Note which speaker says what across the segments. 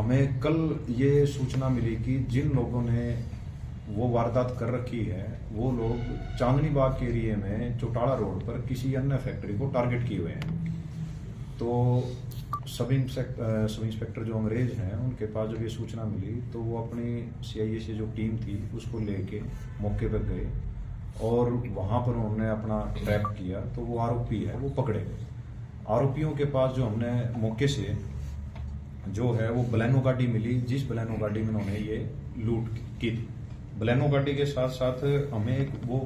Speaker 1: हमें कल ये सूचना मिली कि जिन लोगों ने वो वारदात कर रखी है वो लोग चांदनी बाग के एरिया में चौटाला रोड पर किसी अन्य फैक्ट्री को टारगेट किए हुए हैं। तो सब इंस्पेक्टर जो अंग्रेज हैं उनके पास जब ये सूचना मिली तो वो अपनी सीआईए से जो टीम थी उसको लेके मौके पर गए और वहां पर उन्होंने अपना ट्रैप किया तो वो आरोपी है वो पकड़े गए। आरोपियों के पास जो हमने मौके से जो है वो बलेनो गाड़ी मिली, जिस बलेनो गाड़ी में उन्होंने ये लूट की थी। बलेनो गाड़ी के साथ साथ हमें एक वो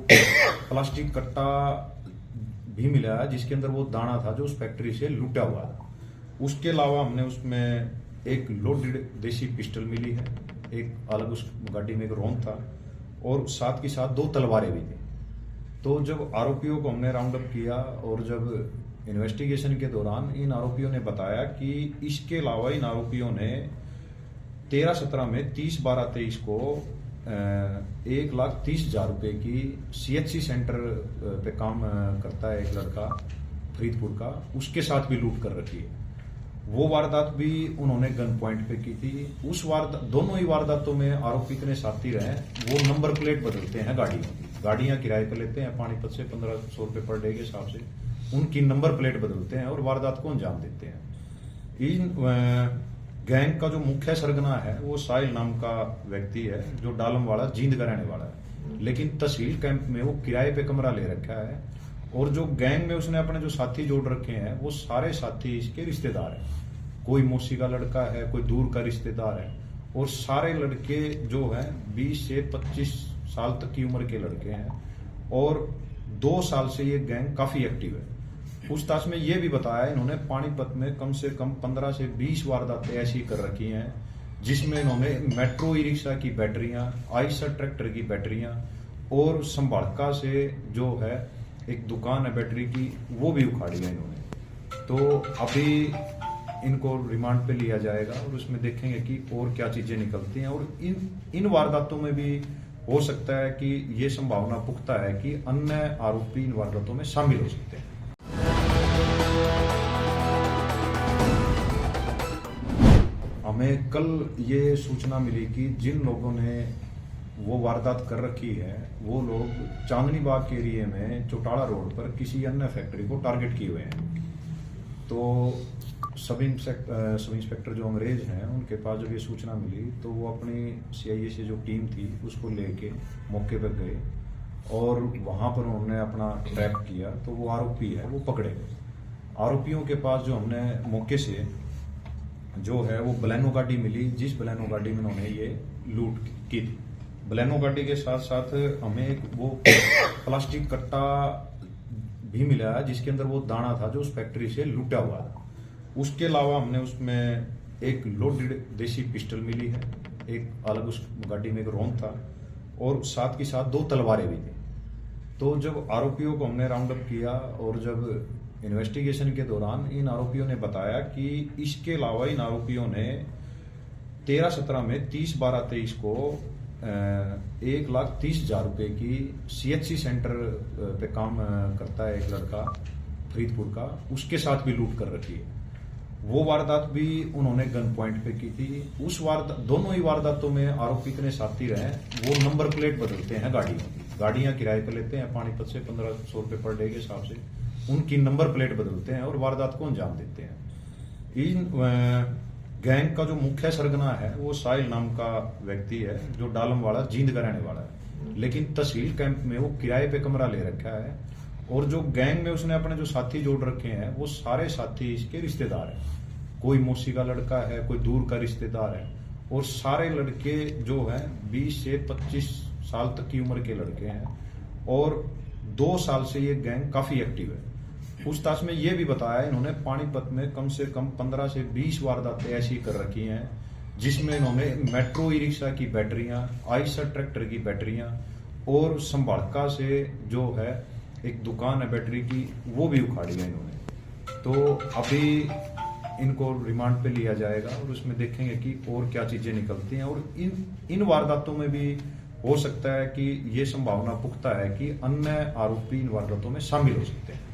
Speaker 1: प्लास्टिक कट्टा भी मिला जिसके अंदर वो दाना था जो उस फैक्ट्री से लूटा हुआ था। उसके अलावा हमने उसमें एक लोडेड देसी पिस्टल मिली है, एक अलग उस गाड़ी में एक रॉन्ड था और साथ के साथ 2 तलवारें भी थी। तो जब आरोपियों को हमने राउंड अप किया और जब इन्वेस्टिगेशन के दौरान इन आरोपियों ने बताया कि इसके अलावा इन आरोपियों ने 13-17 में 30-12-23 को 1,30,000 रुपए की सीएचसी सेंटर पे काम करता है एक लड़का फरीदपुर का, उसके साथ भी लूट कर रखी है। वो वारदात भी उन्होंने गन पॉइंट पे की थी। उस दोनों ही वारदातों में आरोपी इतने साथी रहे, वो नंबर प्लेट बदलते हैं गाड़ियों की, गाड़ियां किराए पर लेते हैं पानीपत से 1500 रुपए पर डे के हिसाब से, उनकी नंबर प्लेट बदलते हैं और वारदात को अंजाम देते हैं। इन गैंग का जो मुख्य सरगना है वो साहिल नाम का व्यक्ति है जो डालमवाड़ा जींद का रहने वाला है, लेकिन तहसील कैंप में वो किराए पे कमरा ले रखा है और जो गैंग में उसने अपने जो साथी जोड़ रखे हैं वो सारे साथी इसके रिश्तेदार हैं। कोई मौसी का लड़का है, कोई दूर का रिश्तेदार है और सारे लड़के जो है 20 से 25 साल तक की उम्र के लड़के हैं और 2 साल से ये गैंग काफी एक्टिव है। पूछताछ में ये भी बताया इन्होंने पानीपत में कम से कम 15 से 20 वारदातें ऐसी कर रखी हैं जिसमें इन्होंने मेट्रो ई रिक्शा की बैटरियां, आइसर ट्रैक्टर की बैटरियां और संभाड़का से जो है एक दुकान है बैटरी की वो भी उखाड़ी है इन्होंने। तो अभी इनको रिमांड पे लिया जाएगा और उसमें देखेंगे कि और क्या चीजें निकलती हैं और इन वारदातों में भी हो सकता है कि ये संभावना पुख्ता है कि अन्य आरोपी इन वारदातों में शामिल हो सकते हैं। हमें कल ये सूचना मिली कि जिन लोगों ने वो वारदात कर रखी है वो लोग चांदनी बाग के एरिया में चौटाला रोड पर किसी अन्य फैक्ट्री को टारगेट किए हुए हैं। तो सब इंस्पेक्टर जो अंग्रेज हैं उनके पास जब ये सूचना मिली तो वो अपनी सीआईए से जो टीम थी उसको लेके मौके पर गए और वहां पर उन्होंने अपना ट्रैप किया तो वो आरोपी है वो पकड़े गए। आरोपियों के पास जो हमने मौके से जो है वो बलेनो गाड़ी मिली, जिस बलेनो गाड़ी में उन्होंने ये लूट की थी। बलेनो गाड़ी के साथ साथ हमें एक वो प्लास्टिक कट्टा भी मिला जिसके अंदर वो दाना था जो उस फैक्ट्री से लूटा हुआ था। उसके अलावा हमने उसमें एक लोडेड देसी पिस्टल मिली है, एक अलग उस गाड़ी में एक रॉन्ड था और साथ के साथ 2 तलवारें भी थी। तो जब आरोपियों को हमने राउंड अप किया और जब इन्वेस्टिगेशन के दौरान इन आरोपियों ने बताया कि इसके अलावा इन आरोपियों ने 13-17 में 30-12-23 को 1,30,000 रुपए की सीएचसी सेंटर पे काम करता है एक लड़का फरीदपुर का, उसके साथ भी लूट कर रखी है। वो वारदात भी उन्होंने गन पॉइंट पे की थी। दोनों ही वारदातों में आरोपी इतने साथी रहे, वो नंबर प्लेट बदलते हैं गाड़ियों की, गाड़ियां किराए पर लेते हैं पानीपत से 1500 रुपए पर डे के हिसाब से, उनकी नंबर प्लेट बदलते हैं और वारदात को अंजाम देते हैं। इन गैंग का जो मुख्य सरगना है वो साहिल नाम का व्यक्ति है जो डालमवाड़ा जींद का रहने वाला है, लेकिन तहसील कैंप में वो किराए पे कमरा ले रखा है और जो गैंग में उसने अपने जो साथी जोड़ रखे हैं वो सारे साथी इसके रिश्तेदार हैं। कोई मौसी का लड़का है, कोई दूर का रिश्तेदार है और सारे लड़के जो है 20 से 25 साल तक की उम्र के लड़के हैं और 2 साल से ये गैंग काफी एक्टिव है। पूछताछ में ये भी बताया इन्होंने पानीपत में कम से कम 15 से 20 वारदातें ऐसी कर रखी हैं जिसमें इन्होंने मेट्रो ई रिक्शा की बैटरियां, आइसर ट्रैक्टर की बैटरियां और संभाड़का से जो है एक दुकान है बैटरी की वो भी उखाड़ी है इन्होंने। तो अभी इनको रिमांड पे लिया जाएगा और उसमें देखेंगे कि और क्या चीजें निकलती हैं और इन वारदातों में भी हो सकता है कि ये संभावना पुख्ता है कि अन्य आरोपी इन वारदातों में शामिल हो सकते हैं।